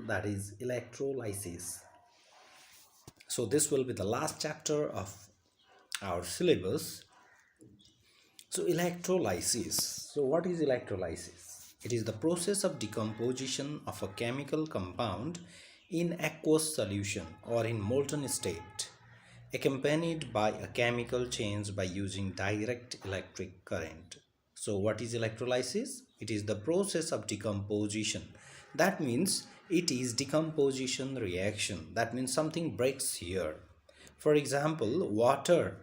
that is electrolysis. So this will be the last chapter of our syllabus. So electrolysis. So what is electrolysis? It is the process of decomposition of a chemical compound in aqueous solution or in molten state, accompanied by a chemical change by using direct electric current. So what is electrolysis? It is the process of decomposition. That means it is decomposition reaction. That means something breaks here. For example, water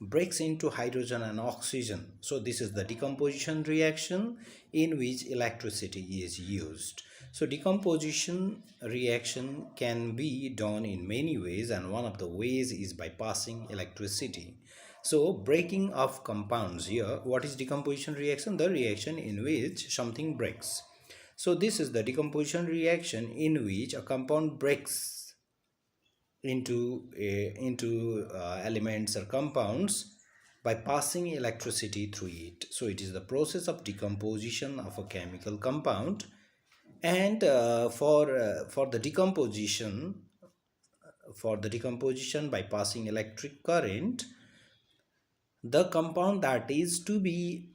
breaks into hydrogen and oxygen. So this is the decomposition reaction in which electricity is used. So decomposition reaction can be done in many ways, and one of the ways is by passing electricity. So breaking of compounds here, what is decomposition reaction? The reaction in which something breaks. So this is the decomposition reaction in which a compound breaks into elements or compounds by passing electricity through it. So it is the process of decomposition of a chemical compound, and for the decomposition by passing electric current, the compound that is to be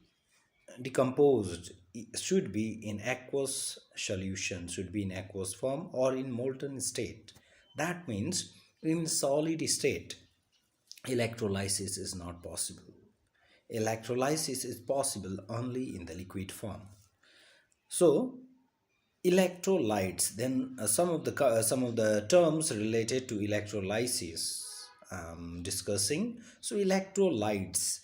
decomposed should be in aqueous solution, should be in aqueous form or in molten state. That means in solid state electrolysis is not possible. Electrolysis is possible only in the liquid form. So electrolytes, then some of the terms related to electrolysis discussing. So electrolytes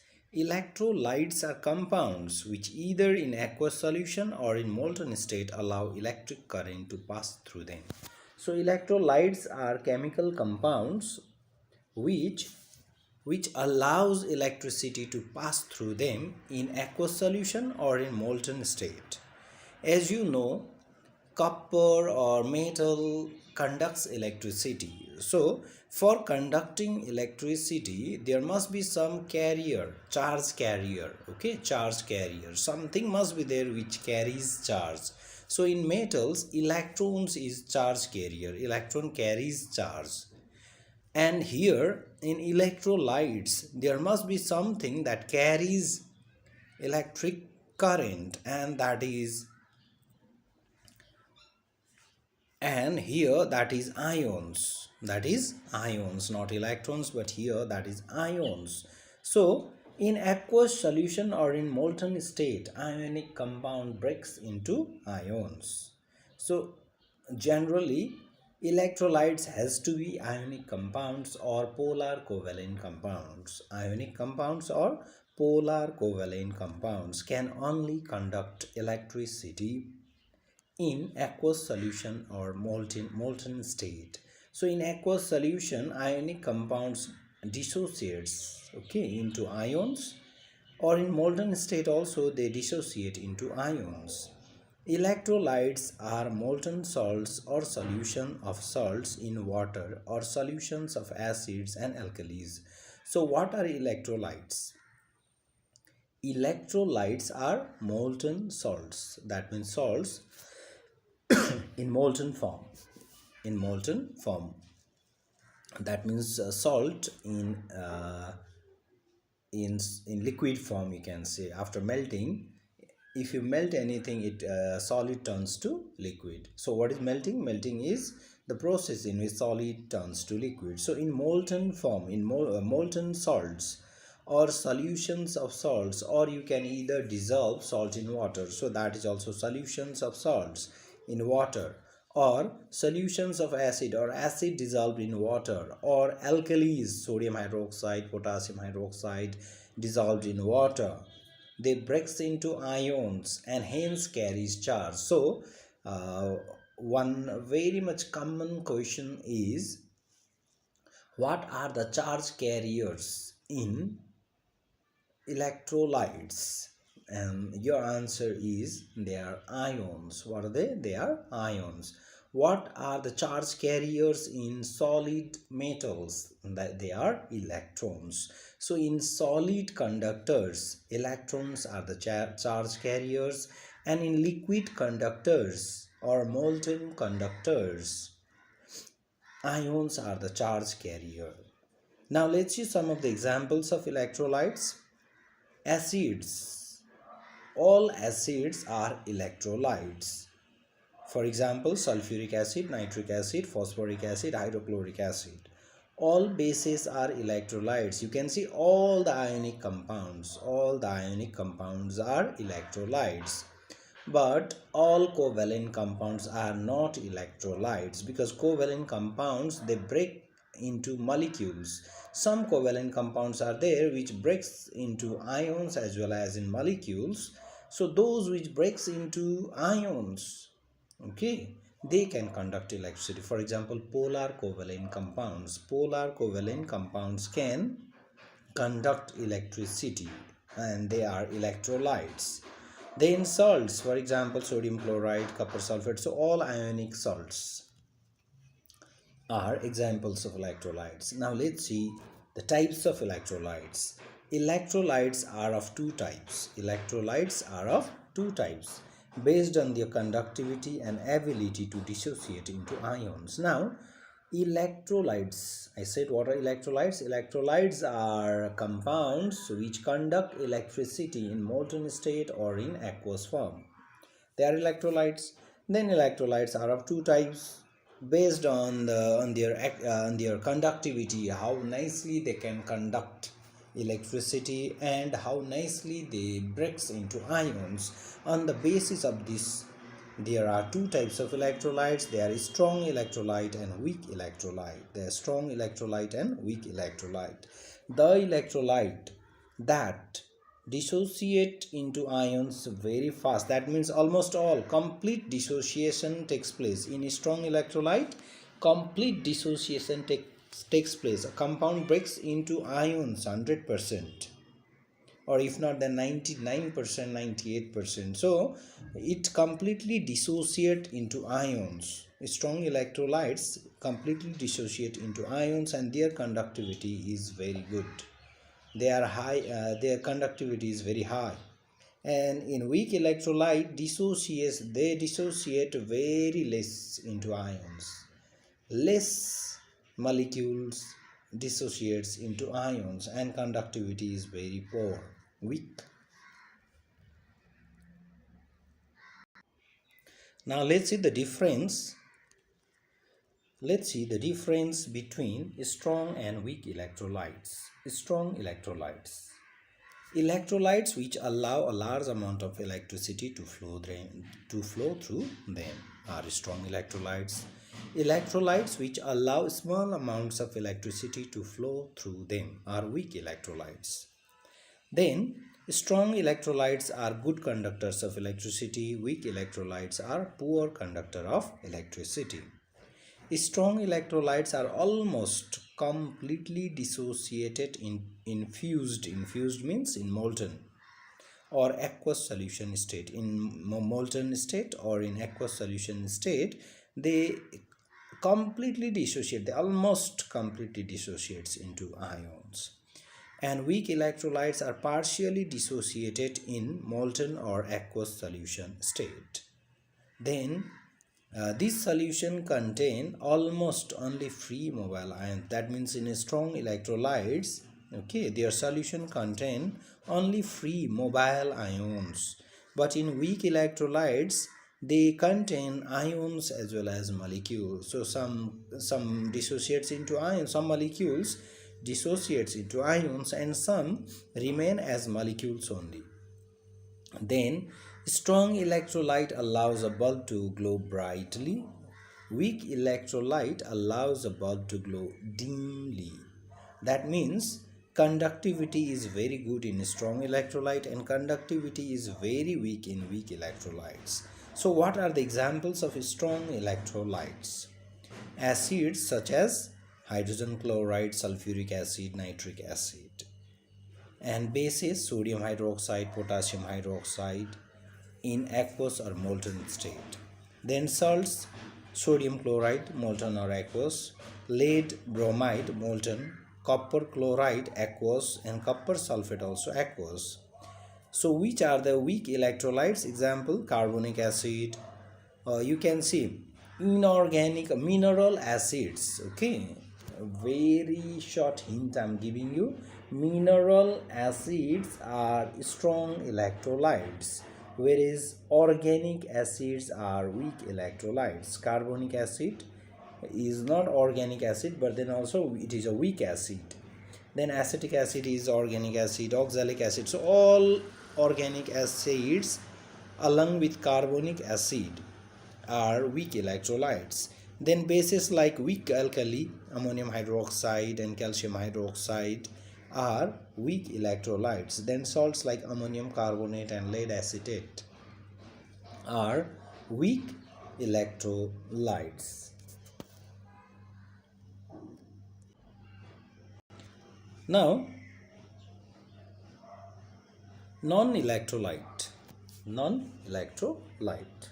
are compounds which either in aqueous solution or in molten state allow electric current to pass through them. So electrolytes are chemical compounds which allows electricity to pass through them in aqueous solution or in molten state. As you know, copper or metal conducts electricity. So for conducting electricity there must be some carrier, charge carrier. Okay, charge carrier, something must be there which carries charge. So in metals, electrons is charge carrier, electron carries charge. And here in electrolytes there must be something that carries electric current, and here that is ions. That is ions, not electrons, but here that is ions. So in aqueous solution or in molten state, ionic compound breaks into ions. So generally electrolytes has to be ionic compounds or polar covalent compounds. Ionic compounds or polar covalent compounds can only conduct electricity in aqueous solution or molten state. So in aqueous solution, ionic compounds dissociates into ions, or in molten state also they dissociate into ions. Electrolytes are molten salts or solution of salts in water or solutions of acids and alkalis. So what are electrolytes? Electrolytes are molten salts. That means salts in molten form. That means salt in liquid form, you can say. After melting, if you melt anything, it solid turns to liquid. So what is melting? Melting is the process in which solid turns to liquid. So in molten form, in molten salts or solutions of salts, or you can either dissolve salt in water, so that is also solutions of salts in water, or solutions of acid or acid dissolved in water, or alkalis, sodium hydroxide, potassium hydroxide dissolved in water. They breaks into ions and hence carries charge. So one very much common question is, what are the charge carriers in electrolytes? And your answer is they are ions. What are they? They are ions. What are the charge carriers in solid metals? That they are electrons. So in solid conductors, electrons are the charge carriers, and in liquid conductors, or molten conductors. Ions are the charge carrier. Now let's see some of the examples of electrolytes. Acids. All acids are electrolytes. For example, sulfuric acid, nitric acid, phosphoric acid, hydrochloric acid. All bases are electrolytes. You can see all the ionic compounds. All the ionic compounds are electrolytes. But all covalent compounds are not electrolytes, because covalent compounds, they break into molecules. Some covalent compounds are there which breaks into ions as well as in molecules. So those which breaks into ions, okay, they can conduct electricity. For example, polar covalent compounds can conduct electricity, and they are electrolytes. Then salts, for example, sodium chloride, copper sulfate. So all ionic salts are examples of electrolytes. Now let's see the types of electrolytes. Electrolytes are of two types. Based on their conductivity and ability to dissociate into ions. Now, electrolytes, I said, what are electrolytes? Electrolytes are compounds which conduct electricity in molten state or in aqueous form. They are electrolytes. Then electrolytes are of two types, based on their conductivity, how nicely they can conduct electricity and how nicely they breaks into ions. On the basis of this, there are two types of electrolytes. There is strong electrolyte and weak electrolyte. There is strong electrolyte and weak electrolyte. The electrolyte that dissociate into ions very fast, that means almost all complete dissociation takes place in a strong electrolyte. Complete dissociation takes place. A compound breaks into ions 100%, or if not then 99%, 98%. So it completely dissociate into ions. Strong electrolytes completely dissociate into ions, and their conductivity is very good. They are high, their conductivity is very high. And in weak electrolyte, they dissociate very less into ions. Less molecules dissociates into ions, and conductivity is very poor, weak. Now let's see the difference. Let's see the difference between strong and weak electrolytes. Strong electrolytes. Electrolytes which allow a large amount of electricity to flow through them are strong electrolytes. Electrolytes which allow small amounts of electricity to flow through them are weak electrolytes. Then, strong electrolytes are good conductors of electricity. Weak electrolytes are poor conductor of electricity. Strong electrolytes are almost completely dissociated in infused means in molten or aqueous solution state. In molten state or in aqueous solution state, they almost completely dissociates into ions. And weak electrolytes are partially dissociated in molten or aqueous solution state. Then this solution contain almost only free mobile ions. That means in strong electrolytes, okay, their solution contain only free mobile ions. But in weak electrolytes, they contain ions as well as molecules. So some dissociates into ions, some molecules dissociates into ions, and some remain as molecules only. Then, strong electrolyte allows a bulb to glow brightly. Weak electrolyte allows a bulb to glow dimly. That means conductivity is very good in strong electrolyte and conductivity is very weak in weak electrolytes. So what are the examples of strong electrolytes? Acids such as hydrogen chloride, sulfuric acid, nitric acid. And bases, sodium hydroxide, potassium hydroxide in aqueous or molten state. Then salts, sodium chloride, molten or aqueous, lead bromide, molten, copper chloride, aqueous, and copper sulfate also aqueous. So which are the weak electrolytes? Example, carbonic acid, You can see inorganic mineral acids. Okay, a very short hint I'm giving you. Mineral acids are strong electrolytes, whereas organic acids are weak electrolytes. Carbonic acid is not organic acid, but then also it is a weak acid. Then acetic acid is organic acid, oxalic acid. So all organic acids along with carbonic acid are weak electrolytes. Then bases like weak alkali, ammonium hydroxide and calcium hydroxide are weak electrolytes. Then salts like ammonium carbonate and lead acetate are weak electrolytes. Now, non-electrolyte. Non-electrolyte.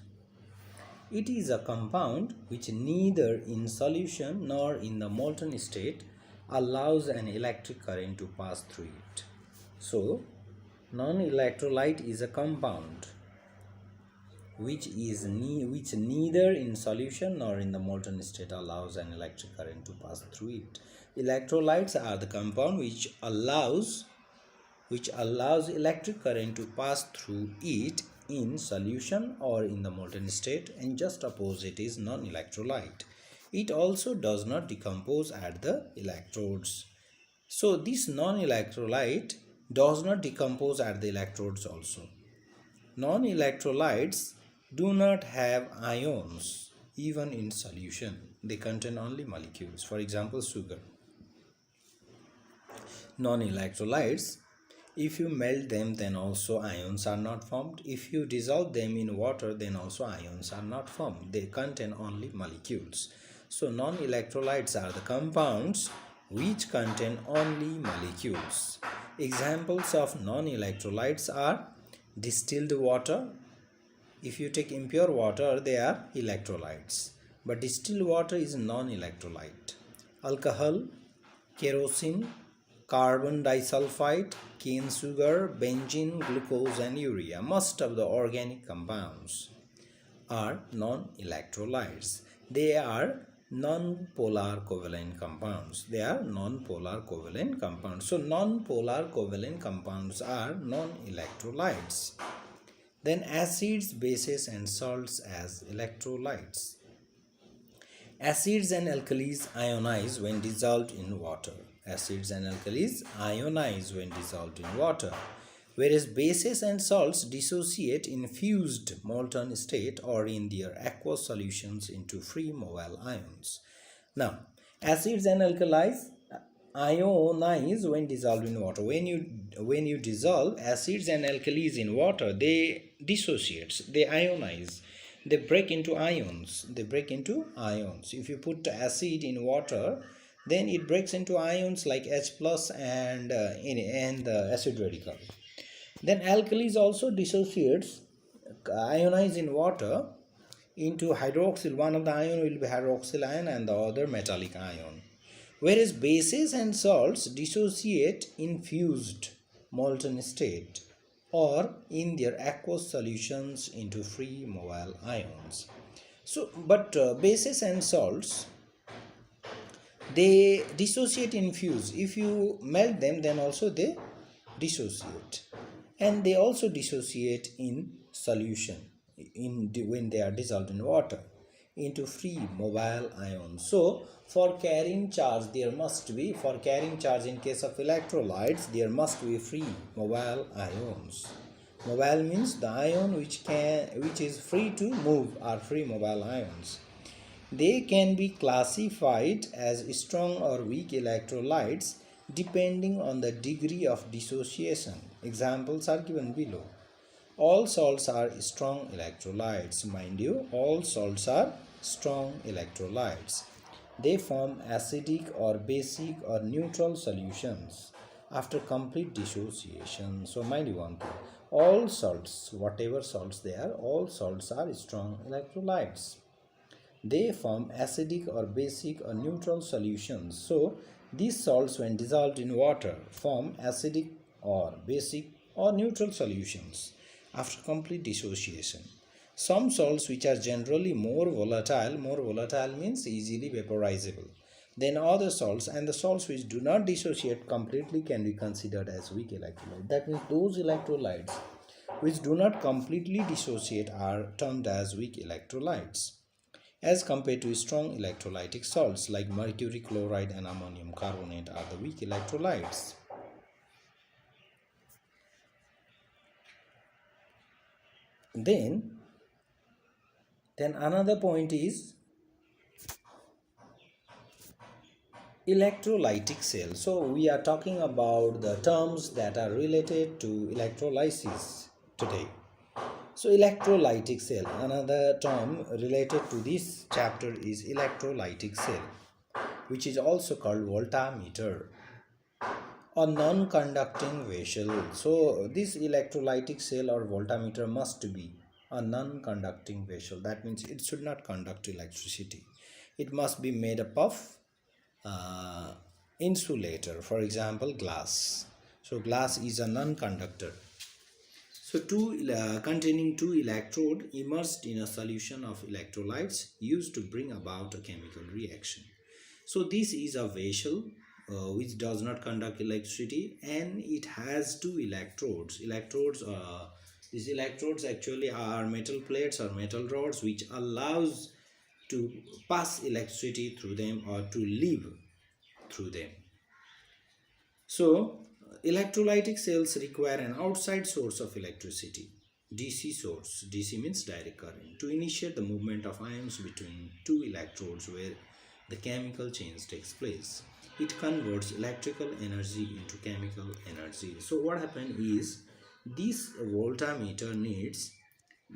It is a compound which neither in solution nor in the molten state allows an electric current to pass through it. So, non-electrolyte is a compound which neither in solution nor in the molten state allows an electric current to pass through it. Electrolytes are the compound which allows electric current to pass through it in solution or in the molten state, and just opposite is non-electrolyte. It also does not decompose at the electrodes. So this non-electrolyte does not decompose at the electrodes also. Non-electrolytes do not have ions even in solution. They contain only molecules. For example, sugar. Non-electrolytes, if you melt them, then also ions are not formed. If you dissolve them in water, then also ions are not formed. They contain only molecules. So non-electrolytes are the compounds which contain only molecules. Examples of non-electrolytes are distilled water. If you take impure water, they are electrolytes, but distilled water is non-electrolyte. Alcohol, kerosene, carbon disulfide, cane sugar, benzene, glucose and urea, most of the organic compounds are non-electrolytes. They are non-polar covalent compounds. So non-polar covalent compounds are non-electrolytes. Then acids, bases and salts as electrolytes. Acids and alkalis ionize when dissolved in water. Whereas bases and salts dissociate in fused molten state or in their aqueous solutions into free mobile ions. Now, acids and alkalis ionize when dissolved in water. When you dissolve acids and alkalis in water, they dissociate, they ionize, they break into ions. If you put acid in water, then it breaks into ions like H plus and the acid radical. Then alkalis also dissociates, ionize in water into hydroxyl. One of the ion will be hydroxyl ion and the other metallic ion. Whereas bases and salts dissociate in fused molten state or in their aqueous solutions into free mobile ions. So, but bases and salts, they dissociate in fuse. If you melt them, then also they dissociate, and they also dissociate in solution when they are dissolved in water into free mobile ions. So for carrying charge in case of electrolytes, there must be free mobile ions. Mobile means the ion which is free to move are free mobile ions. They can be classified as strong or weak electrolytes depending on the degree of dissociation. Examples are given below. All salts are strong electrolytes. Mind you, all salts are strong electrolytes. They form acidic or basic or neutral solutions after complete dissociation. So mind you one thing, all salts, whatever salts they are, all salts are strong electrolytes. They form acidic or basic or neutral solutions. So these salts, when dissolved in water, form acidic or basic or neutral solutions after complete dissociation. Some salts which are generally more volatile means easily vaporizable than other salts, and the salts which do not dissociate completely can be considered as weak electrolyte. That means those electrolytes which do not completely dissociate are termed as weak electrolytes, as compared to strong electrolytic salts like mercury chloride and ammonium carbonate are the weak electrolytes. Then another point is electrolytic cell. So we are talking about the terms that are related to electrolysis today. So electrolytic cell, another term related to this chapter is electrolytic cell, which is also called voltameter, a non-conducting vessel. So this electrolytic cell or voltameter must be a non-conducting vessel. That means it should not conduct electricity. It must be made up of insulator, for example glass. So glass is a non-conductor. So containing two electrode immersed in a solution of electrolytes used to bring about a chemical reaction. So this is a vessel which does not conduct electricity, and it has two electrodes. These electrodes actually are metal plates or metal rods which allows to pass electricity through them or to live through them. So electrolytic cells require an outside source of electricity, DC source, DC means direct current, to initiate the movement of ions between two electrodes where the chemical change takes place. It converts electrical energy into chemical energy. So what happens is this voltameter needs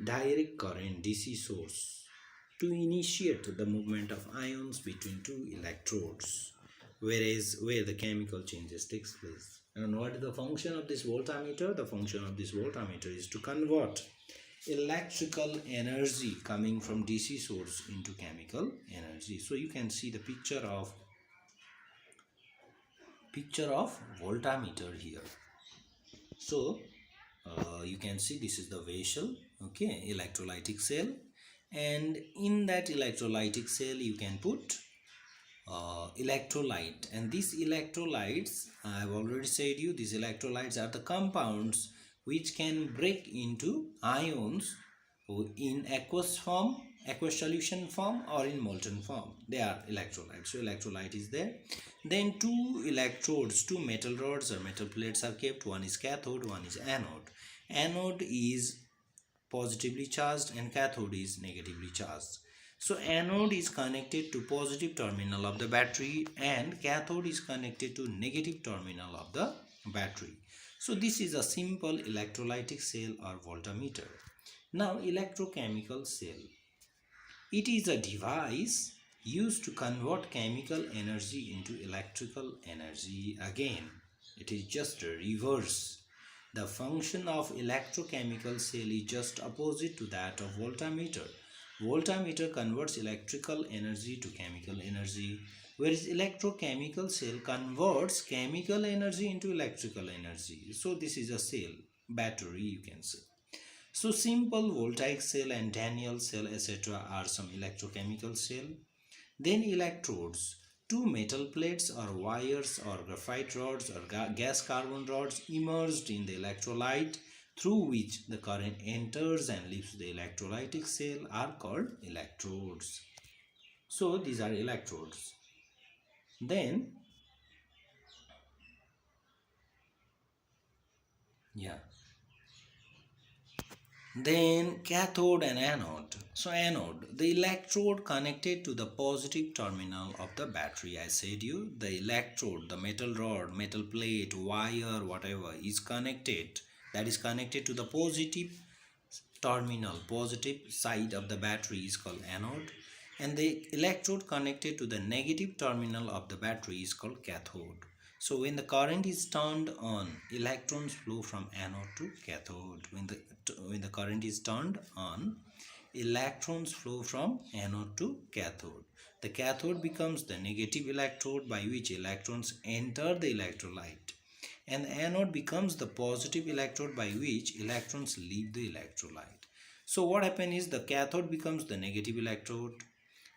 direct current DC source to initiate the movement of ions between two electrodes, where the chemical changes takes place. And what is the function of this voltameter? The function of this voltameter is to convert electrical energy coming from DC source into chemical energy. So you can see the picture of voltameter here. So you can see this is the vessel, okay, electrolytic cell, and in that electrolytic cell you can put electrolyte, and these electrolytes, I have already said you, these electrolytes are the compounds which can break into ions in aqueous solution form or in molten form. They are electrolytes. So electrolyte is there. Then two electrodes, two metal rods or metal plates are kept. One is cathode, one is anode. Anode is positively charged and cathode is negatively charged. So anode is connected to positive terminal of the battery and cathode is connected to negative terminal of the battery. So this is a simple electrolytic cell or voltameter. Now electrochemical cell. It is a device used to convert chemical energy into electrical energy. Again, it is just a reverse. The function of electrochemical cell is just opposite to that of voltameter. Voltameter converts electrical energy to chemical energy, whereas electrochemical cell converts chemical energy into electrical energy. So this is a cell, battery you can say. So simple voltaic cell and Daniell cell etc. are some electrochemical cell. Then electrodes, two metal plates or wires or graphite rods or gas carbon rods immersed in the electrolyte through which the current enters and leaves the electrolytic cell are called electrodes. So these are electrodes. Then cathode and anode. So anode, the electrode connected to the positive terminal of the battery. I said you, the electrode, the metal rod, metal plate, wire, whatever is connected, that is connected to the positive terminal, positive side of the battery is called anode, and the electrode connected to the negative terminal of the battery is called cathode. So when the current is turned on, electrons flow from anode to cathode. When the current is turned on, electrons flow from anode to cathode. The cathode becomes the negative electrode by which electrons enter the electrolyte, and the anode becomes the positive electrode by which electrons leave the electrolyte. So what happens is the cathode becomes the negative electrode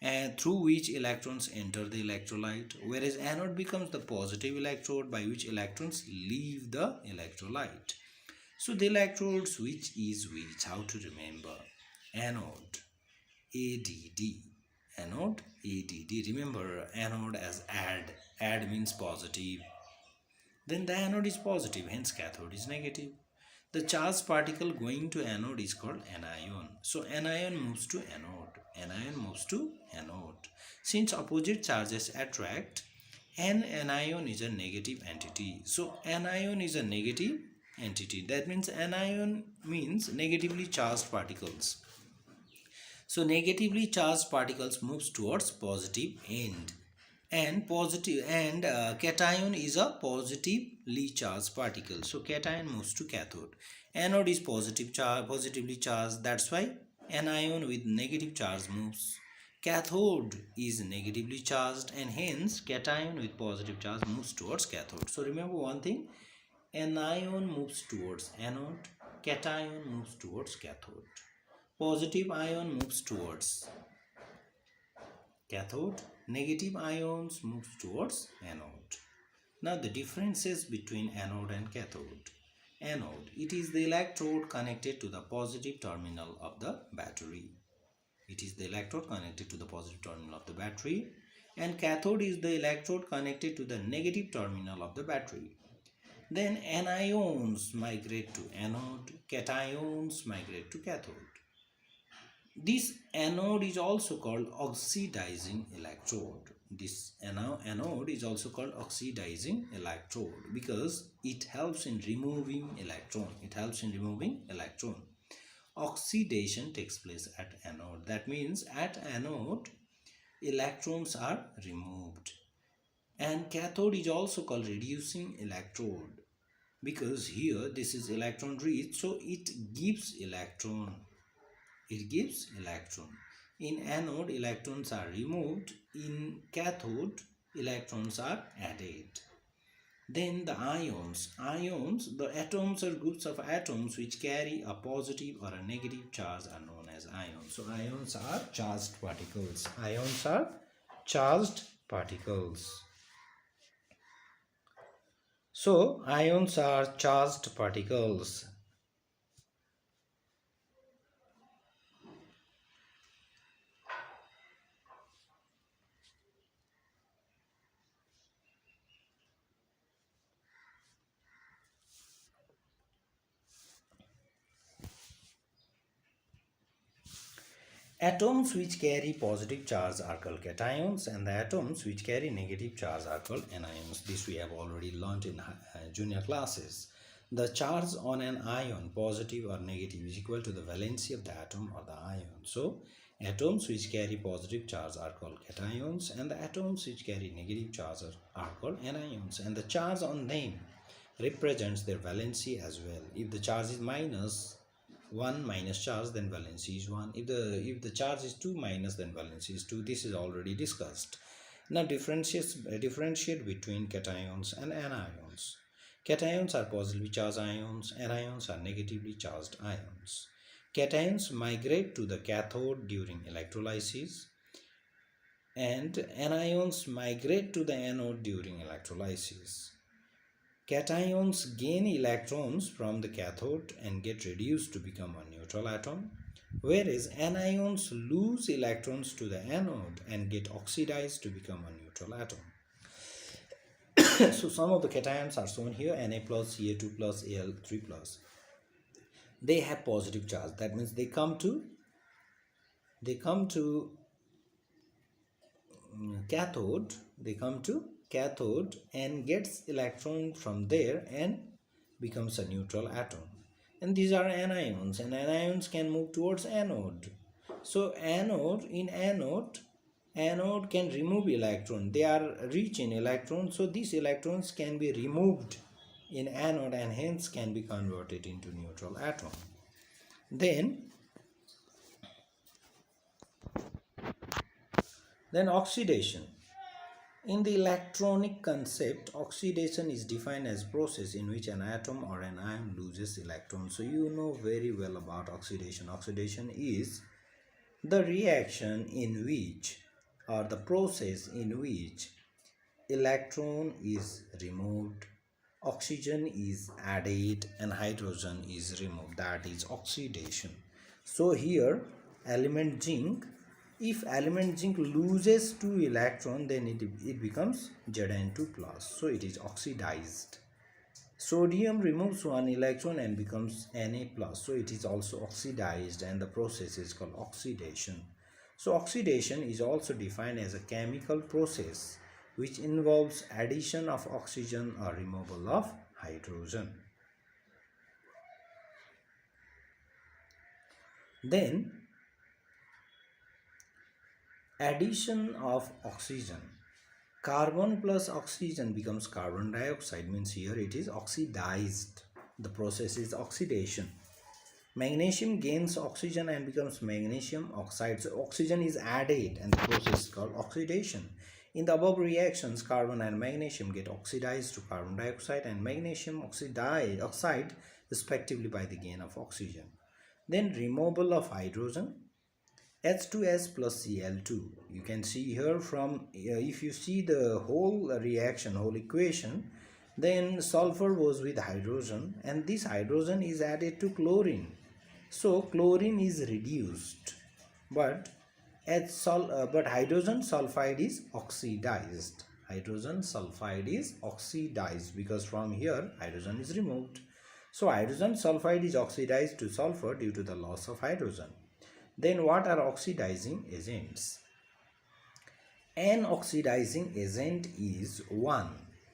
and through which electrons enter the electrolyte, whereas anode becomes the positive electrode by which electrons leave the electrolyte. So the electrodes, which is which, how to remember? Anode, ADD. Anode, ADD. Remember anode as add. Add means positive. Then the anode is positive, hence cathode is negative. The charged particle going to anode is called anion. So anion moves to anode. Anion moves to anode. Since opposite charges attract, an anion is a negative entity. So anion is a negative entity. That means anion means negatively charged particles. So negatively charged particles moves towards positive end, and cation is a positively charged particle. So cation moves to cathode. Anode is positively charged. That's why anion with negative charge moves. Cathode is negatively charged, and hence cation with positive charge moves towards cathode. So remember one thing: anion moves towards anode, cation moves towards cathode. Positive ion moves towards cathode, negative ions moves towards anode. Now the differences between anode and cathode. Anode, it is the electrode connected to the positive terminal of the battery. It is the electrode connected to the positive terminal of the battery, and cathode is the electrode connected to the negative terminal of the battery. Then anions migrate to anode, cations migrate to cathode. This anode is also called oxidizing electrode. This anode is also called oxidizing electrode because it helps in removing electron. It helps in removing electron. Oxidation takes place at anode. That means at anode, electrons are removed. And cathode is also called reducing electrode because here this is electron rich, so it gives electron. It gives electron. In anode, electrons are removed. In cathode, electrons are added. Then the ions. Ions, the atoms or groups of atoms which carry a positive or a negative charge are known as ions. So ions are charged particles. Ions are charged particles. So ions are charged particles. Atoms which carry positive charge are called cations, and the atoms which carry negative charge are called anions. This we have already learned in junior classes. The charge on an ion, positive or negative, is equal to the valency of the atom or the ion. So, atoms which carry positive charge are called cations, and the atoms which carry negative charge are called anions. And the charge on them represents their valency as well. If the charge is minus 1 minus charge, then valency is 1. If the charge is 2 minus, then valency is 2. This is already discussed. Now differentiate between cations and anions. Cations are positively charged ions, anions are negatively charged ions. Cations migrate to the cathode during electrolysis, and anions migrate to the anode during electrolysis. Cations gain electrons from the cathode and get reduced to become a neutral atom, whereas anions lose electrons to the anode and get oxidized to become a neutral atom. So some of the cations are shown here: Na plus, Ca2 plus, Al3 plus. They have positive charge. That means they come to cathode. They come to cathode and gets electron from there and becomes a neutral atom. And these are anions, and anions can move towards anode. So anode can remove electron. They are rich in electrons, so these electrons can be removed in anode and hence can be converted into neutral atom. Then oxidation. In the electronic concept, oxidation is defined as a process in which an atom or an ion loses electrons. So you know very well about oxidation. Oxidation is the reaction in which, or the process in which, electron is removed, oxygen is added, and hydrogen is removed. That is oxidation. So here element zinc, if element zinc loses 2 electron, then it becomes Zn2 plus, so it is oxidized. Sodium removes 1 electron and becomes Na plus, so it is also oxidized, and the process is called oxidation. So oxidation is also defined as a chemical process which involves addition of oxygen or removal of hydrogen. Then addition of oxygen, carbon plus oxygen becomes carbon dioxide, means here it is oxidized. The process is oxidation. Magnesium gains oxygen and becomes magnesium oxide. So oxygen is added and the process is called oxidation. In the above reactions, carbon and magnesium get oxidized to carbon dioxide and magnesium oxide respectively by the gain of oxygen. Then removal of hydrogen, H2S plus Cl2. You can see here from, if you see the whole reaction, whole equation, then sulfur was with hydrogen and this hydrogen is added to chlorine. So chlorine is reduced, but hydrogen sulfide is oxidized. Hydrogen sulfide is oxidized because from here hydrogen is removed. So hydrogen sulfide is oxidized to sulfur due to the loss of hydrogen. Then what are oxidizing agents? An oxidizing agent is one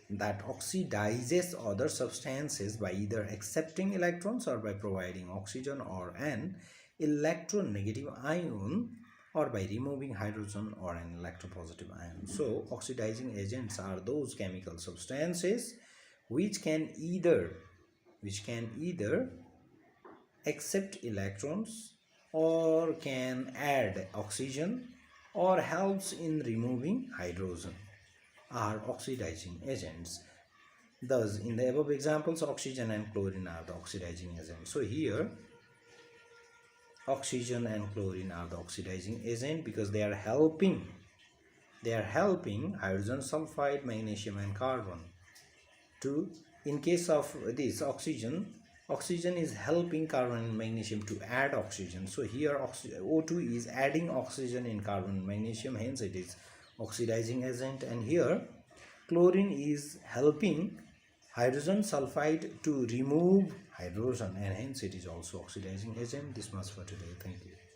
that oxidizes other substances by either accepting electrons or by providing oxygen or an electronegative ion, or by removing hydrogen or an electropositive ion. So oxidizing agents are those chemical substances which can either accept electrons or can add oxygen or helps in removing hydrogen, are oxidizing agents. Thus, in the above examples, oxygen and chlorine are the oxidizing agents. So here, oxygen and chlorine are the oxidizing agent because they are helping hydrogen sulfide, magnesium and carbon to, in case of this oxygen is helping carbon and magnesium to add oxygen. So here O2 is adding oxygen in carbon and magnesium, hence it is oxidizing agent. And here chlorine is helping hydrogen sulfide to remove hydrogen and hence it is also oxidizing agent. This much for today. Thank you.